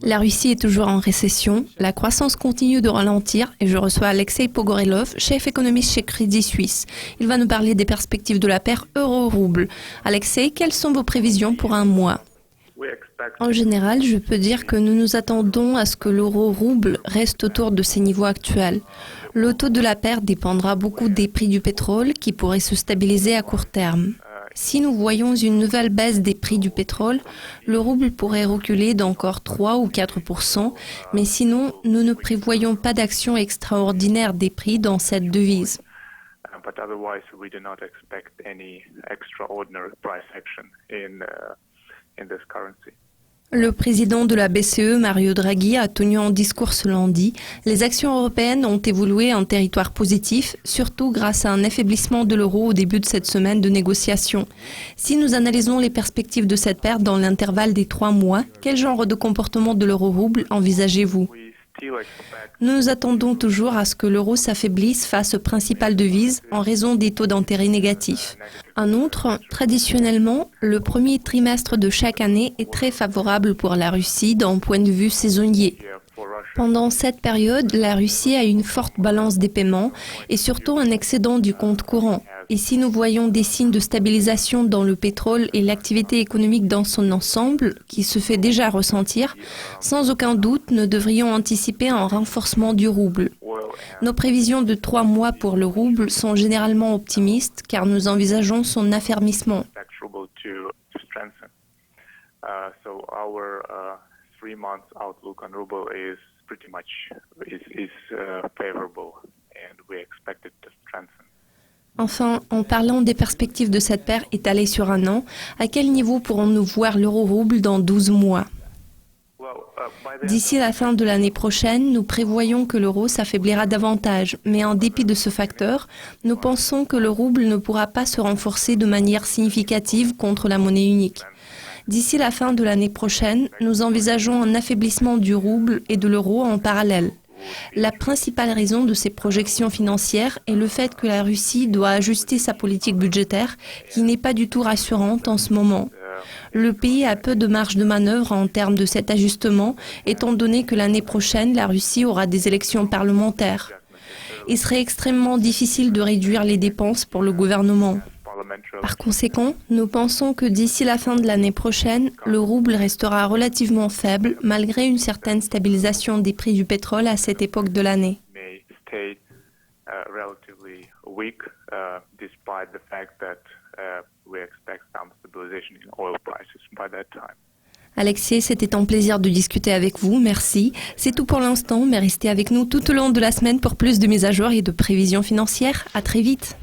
La Russie est toujours en récession, la croissance continue de ralentir et je reçois Alexei Pogorelov, chef économiste chez Crédit Suisse. Il va nous parler des perspectives de la paire euro-rouble. Alexei, quelles sont vos prévisions pour un mois ? En général, je peux dire que nous nous attendons à ce que l'euro-rouble reste autour de ses niveaux actuels. Le taux de la paire dépendra beaucoup des prix du pétrole qui pourraient se stabiliser à court terme. Si nous voyons une nouvelle baisse des prix du pétrole, le rouble pourrait reculer d'encore 3 ou 4%, mais sinon, nous ne prévoyons pas d'action extraordinaire des prix dans cette devise. Le président de la BCE, Mario Draghi, a tenu un discours ce lundi. Les actions européennes ont évolué en territoire positif, surtout grâce à un affaiblissement de l'euro au début de cette semaine de négociations. Si nous analysons les perspectives de cette paire dans l'intervalle des 3 mois, quel genre de comportement de l'euro-rouble envisagez-vous ? Nous nous attendons toujours à ce que l'euro s'affaiblisse face aux principales devises en raison des taux d'intérêt négatifs. En outre, traditionnellement, le premier trimestre de chaque année est très favorable pour la Russie d'un point de vue saisonnier. Pendant cette période, la Russie a une forte balance des paiements et surtout un excédent du compte courant. Et si nous voyons des signes de stabilisation dans le pétrole et l'activité économique dans son ensemble, qui se fait déjà ressentir, sans aucun doute, nous devrions anticiper un renforcement du rouble. Nos prévisions de 3 mois pour le rouble sont généralement optimistes car nous envisageons son affermissement. Enfin, en parlant des perspectives de cette paire étalée sur un an, à quel niveau pourrons-nous voir l'euro-rouble dans 12 mois ? D'ici la fin de l'année prochaine, nous prévoyons que l'euro s'affaiblira davantage, mais en dépit de ce facteur, nous pensons que le rouble ne pourra pas se renforcer de manière significative contre la monnaie unique. D'ici la fin de l'année prochaine, nous envisageons un affaiblissement du rouble et de l'euro en parallèle. La principale raison de ces projections financières est le fait que la Russie doit ajuster sa politique budgétaire, qui n'est pas du tout rassurante en ce moment. Le pays a peu de marge de manœuvre en termes de cet ajustement, étant donné que l'année prochaine, la Russie aura des élections parlementaires. Il serait extrêmement difficile de réduire les dépenses pour le gouvernement. Par conséquent, nous pensons que d'ici la fin de l'année prochaine, le rouble restera relativement faible malgré une certaine stabilisation des prix du pétrole à cette époque de l'année. Alexei, c'était un plaisir de discuter avec vous, merci. C'est tout pour l'instant, mais restez avec nous tout au long de la semaine pour plus de mises à jour et de prévisions financières. À très vite.